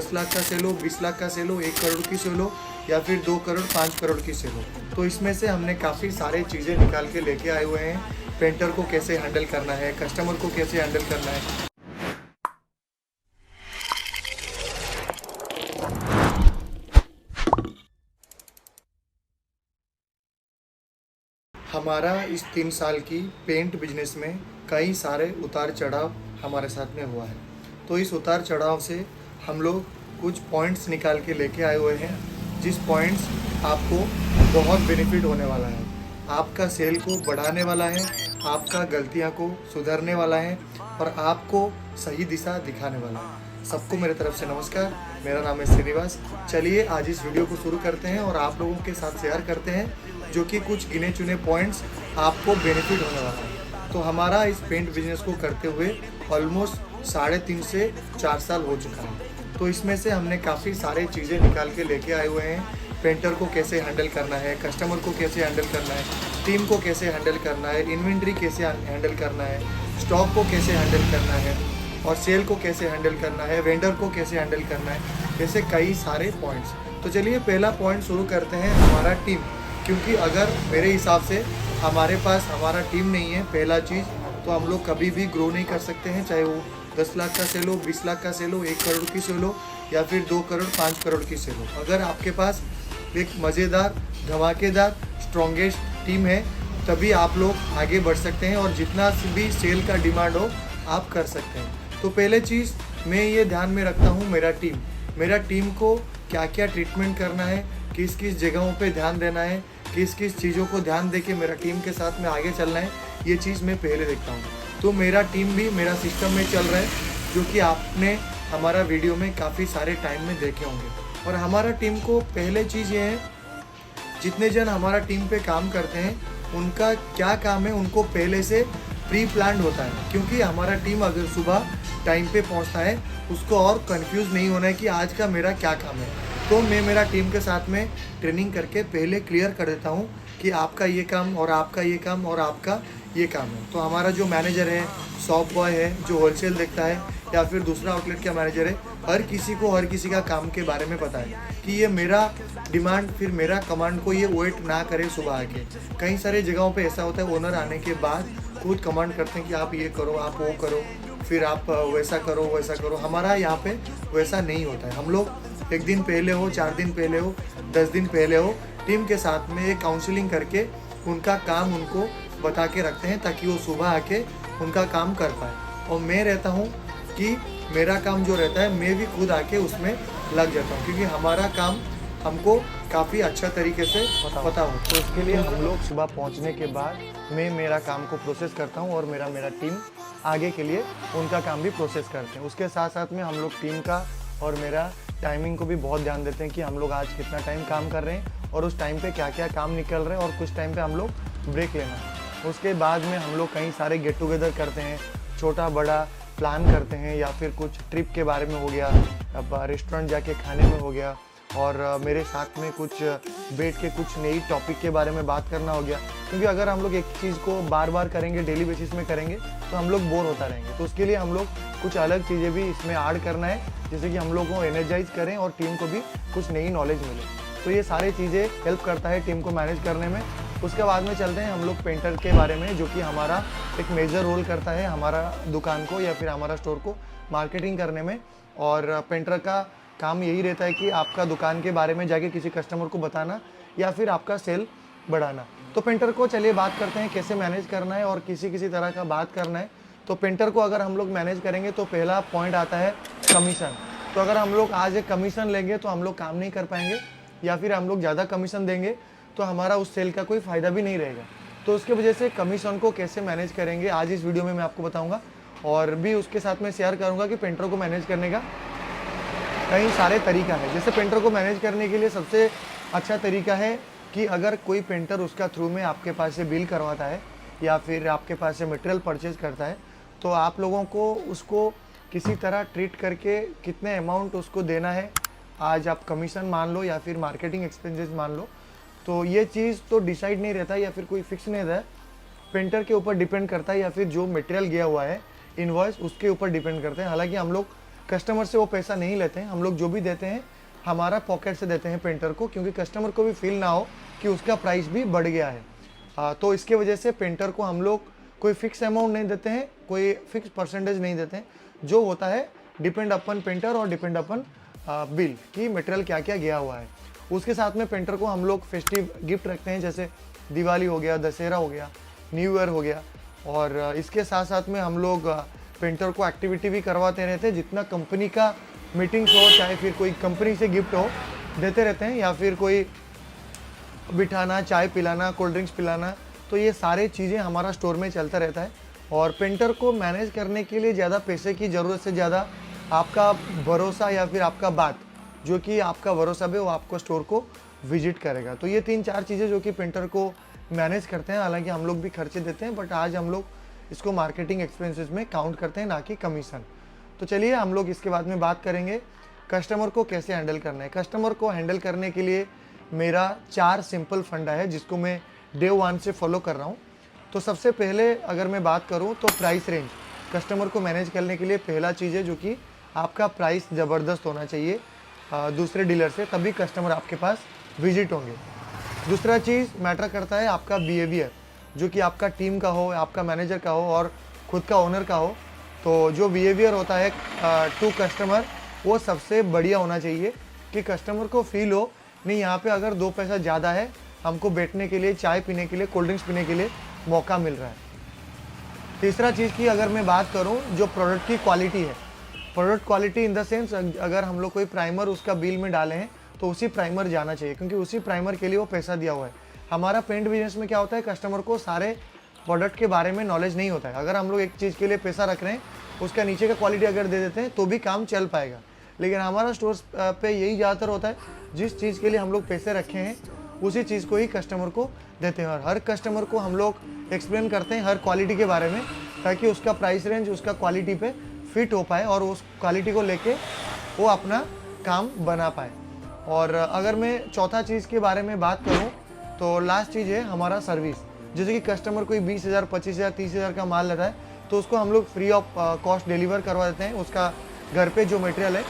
10 लाख का सेल हो, 20 लाख का सेल हो, 1 करोड़ की सेल हो या फिर 2 करोड़ 5 करोड़ की सेल हो। तो इसमें से हमने काफ़ी सारे चीज़ें निकाल के लेके आए हुए हैं। पेंटर को कैसे हैंडल करना है, कस्टमर को कैसे हैंडल करना है। हमारा इस 3 साल की पेंट बिजनेस में कई सारे उतार चढ़ाव हमारे साथ में हुआ है। तो इस उतार चढ़ाव से हम लोग कुछ पॉइंट्स निकाल के लेके आए हुए हैं, जिस पॉइंट्स आपको बहुत बेनिफिट होने वाला है, आपका सेल को बढ़ाने वाला है, आपका गलतियां को सुधारने वाला है और आपको सही दिशा दिखाने वाला है। सबको मेरे तरफ से नमस्कार, मेरा नाम है श्रीनिवास। चलिए आज इस वीडियो को शुरू करते हैं और आप लोगों के साथ शेयर करते हैं, जो कि कुछ गिने चुने पॉइंट्स आपको बेनिफिट होने वाला है। तो हमारा इस पेंट बिजनेस को करते हुए ऑलमोस्ट 3.5 से 4 साल हो चुका है। तो इसमें से हमने काफ़ी सारे चीज़ें निकाल के लेके आए हुए हैं। पेंटर को कैसे हैंडल करना है, कस्टमर को कैसे हैंडल करना है, टीम को कैसे हैंडल करना है, इन्वेंट्री कैसे हैंडल करना है, स्टॉक को कैसे हैंडल करना है और सेल को कैसे हैंडल करना है, वेंडर को कैसे हैंडल करना है, ऐसे कई सारे पॉइंट्स। तो चलिए पहला पॉइंट शुरू करते हैं, हमारा टीम। क्योंकि अगर मेरे हिसाब से हमारे पास हमारा टीम नहीं है, पहला चीज़, तो हम लोग कभी भी ग्रो नहीं कर सकते हैं। चाहे वो 10 लाख का सेल हो, 20 लाख का सेल हो, 1 करोड़ की सेल हो या फिर 2 करोड़ 5 करोड़ की सेल हो। अगर आपके पास एक मज़ेदार, धमाकेदार, स्ट्रॉन्गेस्ट टीम है, तभी आप लोग आगे बढ़ सकते हैं और जितना भी सेल का डिमांड हो आप कर सकते हैं। तो पहले चीज़ मैं ये ध्यान में रखता हूँ, मेरा टीम को क्या क्या ट्रीटमेंट करना है, किस किस जगहों पे ध्यान देना है, किस किस चीज़ों को ध्यान दे के मेरा टीम के साथ में आगे चलना है, ये चीज़ मैं पहले देखता हूँ। तो मेरा टीम भी मेरा सिस्टम में चल रहा है, जो कि आपने हमारा वीडियो में काफ़ी सारे टाइम में देखे होंगे। और हमारा टीम को पहले चीज़ ये है, जितने जन हमारा टीम पे काम करते हैं उनका क्या काम है, उनको पहले से प्री प्लान्ड होता है। क्योंकि हमारा टीम अगर सुबह टाइम पे पहुंचता है, उसको और कंफ्यूज नहीं होना है कि आज का मेरा क्या काम है। तो मैं मेरा टीम के साथ में ट्रेनिंग करके पहले क्लियर कर देता हूँ कि आपका ये काम और आपका ये काम और आपका ये काम है। तो हमारा जो मैनेजर है, शॉप बॉय है, जो होलसेल देखता है या फिर दूसरा आउटलेट का मैनेजर है, हर किसी को हर किसी का काम के बारे में पता है कि ये मेरा डिमांड, फिर मेरा कमांड को ये वेट ना करे सुबह आके। कई सारे जगहों पे ऐसा होता है, ओनर आने के बाद खुद कमांड करते हैं कि आप ये करो, आप वो करो, फिर आप वैसा करो वैसा करो। हमारा यहाँ पे वैसा नहीं होता है। हम लोग 1 दिन पहले हो, 4 दिन पहले हो, 10 दिन पहले हो, टीम के साथ में एक काउंसलिंग करके उनका काम उनको बता के रखते हैं, ताकि वो सुबह आके उनका काम कर पाए। और मैं रहता हूँ कि मेरा काम जो रहता है, मैं भी खुद आके उसमें लग जाता हूँ, क्योंकि हमारा काम हमको काफ़ी अच्छा तरीके से पता हो। तो उसके लिए हम लोग सुबह पहुँचने के बाद मैं मेरा काम को प्रोसेस करता हूँ और मेरा टीम आगे के लिए उनका काम भी प्रोसेस करते हैं। उसके साथ साथ में हम लोग टीम का और मेरा टाइमिंग को भी बहुत ध्यान देते हैं कि हम लोग आज कितना टाइम काम कर रहे हैं और उस टाइम पे क्या क्या काम निकल रहे हैं और कुछ टाइम पे हम लोग ब्रेक लेना है। उसके बाद में हम लोग कई सारे गेट टुगेदर करते हैं, छोटा बड़ा प्लान करते हैं, या फिर कुछ ट्रिप के बारे में हो गया, अब रेस्टोरेंट जाके खाने में हो गया, और मेरे साथ में कुछ बैठ के कुछ नई टॉपिक के बारे में बात करना हो गया। क्योंकि अगर हम लोग एक चीज़ को बार बार करेंगे, डेली बेसिस में करेंगे, तो हम लोग बोर होता रहेंगे। तो उसके लिए हम लोग कुछ अलग चीज़ें भी इसमें ऐड करना है, जिससे कि हम लोग को एनर्जाइज करें और टीम को भी कुछ नई नॉलेज मिले। तो ये सारी चीज़ें हेल्प करता है टीम को मैनेज करने में। उसके बाद में चलते हैं हम लोग पेंटर के बारे में, जो कि हमारा एक मेजर रोल करता है हमारा दुकान को या फिर हमारा स्टोर को मार्केटिंग करने में। और पेंटर का काम यही रहता है कि आपका दुकान के बारे में जाके किसी कस्टमर को बताना या फिर आपका सेल बढ़ाना। तो पेंटर को चलिए बात करते हैं कैसे मैनेज करना है और किसी तरह का बात करना है। तो पेंटर को अगर हम लोग मैनेज करेंगे तो पहला पॉइंट आता है कमीशन। तो अगर हम लोग आज एक कमीशन लेंगे तो हम लोग काम नहीं कर पाएंगे, या फिर हम लोग ज़्यादा कमीशन देंगे तो हमारा उस सेल का कोई फ़ायदा भी नहीं रहेगा। तो उसके वजह से कमीशन को कैसे मैनेज करेंगे आज इस वीडियो में मैं आपको बताऊंगा, और भी उसके साथ में शेयर करूंगा कि पेंटर को मैनेज करने का कई सारे तरीका है। जैसे पेंटर को मैनेज करने के लिए सबसे अच्छा तरीका है कि अगर कोई पेंटर उसका थ्रू में आपके पास से बिल करवाता है या फिर आपके पास से मटेरियल परचेज करता है, तो आप लोगों को उसको किसी तरह ट्रीट करके कितने अमाउंट उसको देना है, आज आप कमीशन मान लो या फिर मार्केटिंग एक्सपेंसेस मान लो, तो ये चीज़ तो डिसाइड नहीं रहता या फिर कोई फिक्स नहीं रहता है, पेंटर के ऊपर डिपेंड करता है, या फिर जो मटेरियल गया हुआ है इनवॉइस उसके ऊपर डिपेंड करते हैं। हालांकि हम लोग कस्टमर से वो पैसा नहीं लेते हैं, हम लोग जो भी देते हैं हमारा पॉकेट से देते हैं पेंटर को, क्योंकि कस्टमर को भी फील ना हो कि उसका प्राइस भी बढ़ गया है। तो इसके वजह से पेंटर को हम लोग कोई फिक्स अमाउंट नहीं देते हैं, कोई फिक्स परसेंटेज नहीं देते हैं, जो होता है डिपेंड अपन पेंटर और डिपेंड अपन बिल कि मटेरियल क्या क्या गया हुआ है। उसके साथ में पेंटर को हम लोग फेस्टिव गिफ्ट रखते हैं, जैसे दिवाली हो गया, दशहरा हो गया, न्यू ईयर हो गया। और इसके साथ साथ में हम लोग पेंटर को एक्टिविटी भी करवाते रहते हैं, जितना कंपनी का मीटिंग्स हो, चाहे फिर कोई कंपनी से गिफ्ट हो देते रहते हैं, या फिर कोई बिठाना, चाय पिलाना, कोल्ड ड्रिंक्स पिलाना, तो ये सारे चीज़ें हमारा स्टोर में चलता रहता है। और पेंटर को मैनेज करने के लिए ज़्यादा पैसे की ज़रूरत से ज़्यादा आपका भरोसा या फिर आपका बात, जो कि आपका भरोसा भी वो आपको स्टोर को विजिट करेगा। तो ये 3-4 चीज़ें जो कि पेंटर को मैनेज करते हैं। हालांकि हम लोग भी खर्चे देते हैं, बट आज हम लोग इसको मार्केटिंग एक्सपेंसेस में काउंट करते हैं, ना कि कमीशन। तो चलिए हम लोग इसके बाद में बात करेंगे कस्टमर को कैसे हैंडल करना है। कस्टमर को हैंडल करने के लिए मेरा 4 सिंपल फंडा है, जिसको मैं डे 1 से फॉलो कर रहा हूँ। तो सबसे पहले अगर मैं बात करूँ तो प्राइस रेंज, कस्टमर को मैनेज करने के लिए पहला चीज़ है जो कि आपका प्राइस ज़बरदस्त होना चाहिए दूसरे डीलर से, तभी कस्टमर आपके पास विजिट होंगे। दूसरा चीज़ मैटर करता है आपका बिहेवियर, जो कि आपका टीम का हो, आपका मैनेजर का हो और खुद का ओनर का हो। तो जो बिहेवियर होता है टू कस्टमर, वो सबसे बढ़िया होना चाहिए कि कस्टमर को फील हो नहीं यहाँ पे अगर 2 पैसा ज़्यादा है, हमको बैठने के लिए, चाय पीने के लिए, कोल्ड ड्रिंक्स पीने के लिए मौका मिल रहा है। तीसरा चीज़ की अगर मैं बात करूँ, जो प्रोडक्ट की क्वालिटी है, product quality in the sense अगर हम लोग कोई प्राइमर उसका बिल में डाले हैं तो उसी प्राइमर जाना चाहिए, क्योंकि उसी प्राइमर के लिए वो पैसा दिया हुआ है। हमारा पेंट बिजनेस में क्या होता है, कस्टमर को सारे प्रोडक्ट के बारे में नॉलेज नहीं होता है। अगर हम लोग एक चीज़ के लिए पैसा रख रहे हैं, उसका नीचे का क्वालिटी अगर दे देते हैं तो भी काम चल पाएगा। लेकिन हमारा स्टोर पे यही ज़्यादातर होता है, जिस चीज़ के लिए हम लोग पैसे रखे हैं उसी चीज़ को ही कस्टमर को देते हैं। और हर कस्टमर को हम लोग एक्सप्लेन करते हैं हर क्वालिटी के बारे में, ताकि उसका प्राइस रेंज उसका क्वालिटी पे फिट हो पाए और उस क्वालिटी को लेके वो अपना काम बना पाए। और अगर मैं चौथा चीज़ के बारे में बात करूं तो लास्ट चीज़ है हमारा सर्विस। जैसे कि कस्टमर कोई 20,000, 25,000, 30,000 का माल लेता है, तो उसको हम लोग फ्री ऑफ कॉस्ट डिलीवर करवा देते हैं। उसका घर पे जो मटेरियल है,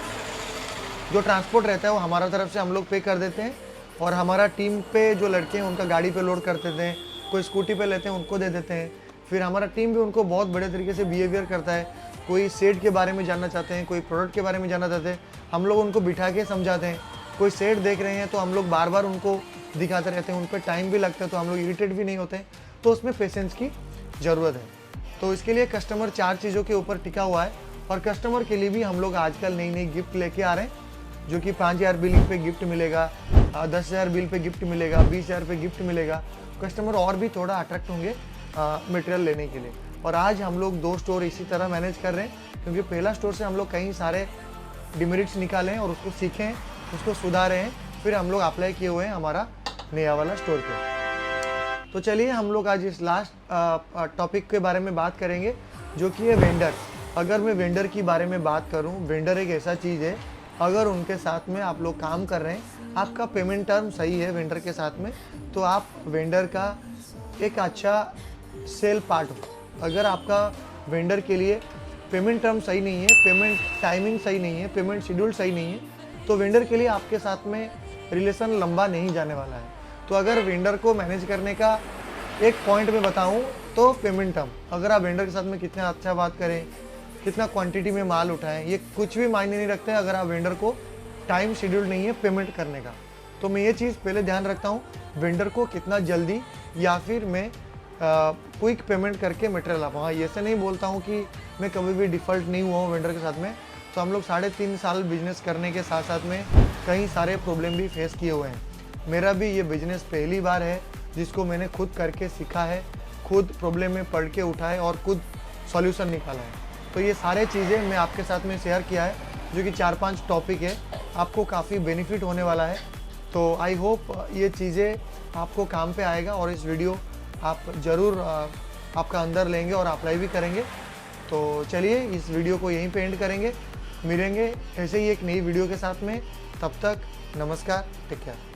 जो ट्रांसपोर्ट रहता है, वो हमारा तरफ से हम लोग पे कर देते हैं। और हमारा टीम पे जो लड़के हैं उनका गाड़ी पे लोड कर देते हैं, कोई स्कूटी पे लेते हैं उनको दे देते हैं। फिर हमारा टीम भी उनको बहुत बड़े तरीके से बिहेवियर करता है। कोई सेट के बारे में जानना चाहते हैं, कोई प्रोडक्ट के बारे में जानना चाहते हैं, हम लोग उनको बिठा के समझाते हैं। कोई सेट देख रहे हैं तो हम लोग बार बार उनको दिखाते रहते हैं, उन पर टाइम भी लगता है, तो हम लोग इरिटेट भी नहीं होते हैं। तो उसमें पेशेंस की ज़रूरत है। तो इसके लिए कस्टमर 4 चीज़ों के ऊपर टिका हुआ है। और कस्टमर के लिए भी हम लोग आजकल नई नई गिफ्ट लेके आ रहे हैं, जो कि 5,000 बिल पे गिफ्ट मिलेगा, 10,000 बिल पे गिफ्ट मिलेगा, 20,000 पे गिफ्ट मिलेगा। कस्टमर और भी थोड़ा अट्रैक्ट होंगे मटेरियल लेने के लिए। और आज हम लोग 2 स्टोर इसी तरह मैनेज कर रहे हैं, क्योंकि पहला स्टोर से हम लोग कई सारे डिमेरिट्स निकाले हैं और उसको सीखे हैं, उसको सुधारे हैं, फिर हम लोग अप्लाई किए हुए हैं हमारा नया वाला स्टोर पे। तो चलिए हम लोग आज इस लास्ट टॉपिक के बारे में बात करेंगे, जो कि है वेंडर। अगर मैं वेंडर की बारे में बात करूं, वेंडर एक ऐसा चीज़ है, अगर उनके साथ में आप लोग काम कर रहे हैं, आपका पेमेंट टर्म सही है वेंडर के साथ में, तो आप वेंडर का एक अच्छा सेल पार्ट हो। अगर आपका वेंडर के लिए पेमेंट टर्म सही नहीं है, पेमेंट टाइमिंग सही नहीं है, पेमेंट शेड्यूल सही नहीं है, तो वेंडर के लिए आपके साथ में रिलेशन लंबा नहीं जाने वाला है। तो अगर वेंडर को मैनेज करने का एक पॉइंट में बताऊं तो पेमेंट टर्म, अगर आप वेंडर के साथ में कितना अच्छा बात करें, कितना क्वांटिटी में माल उठाएं, ये कुछ भी मायने नहीं रखते हैं अगर आप वेंडर को टाइम शेड्यूल नहीं है पेमेंट करने का। तो मैं ये चीज़ पहले ध्यान रखता हूँ, वेंडर को कितना जल्दी या फिर मैं क्विक पेमेंट करके मटेरियल आप। हाँ, ऐसे नहीं बोलता हूँ कि मैं कभी भी डिफ़ॉल्ट नहीं हुआ हूँ वेंडर के साथ में। तो हम लोग 3.5 साल बिजनेस करने के साथ साथ में कई सारे प्रॉब्लम भी फेस किए हुए हैं। मेरा भी ये बिजनेस पहली बार है जिसको मैंने खुद करके सीखा है, खुद प्रॉब्लम में पढ़ के उठाए और खुद सॉल्यूशन निकाला है। तो ये सारे चीज़ें मैं आपके साथ में शेयर किया है, जो कि 4-5 टॉपिक है, आपको काफ़ी बेनिफिट होने वाला है। तो आई होप ये चीज़ें आपको काम पे आएगा और इस वीडियो आप ज़रूर आपका अंदर लेंगे और अप्लाई भी करेंगे। तो चलिए इस वीडियो को यहीं पे एंड करेंगे, मिलेंगे ऐसे ही एक नई वीडियो के साथ में। तब तक नमस्कार, टेक केयर।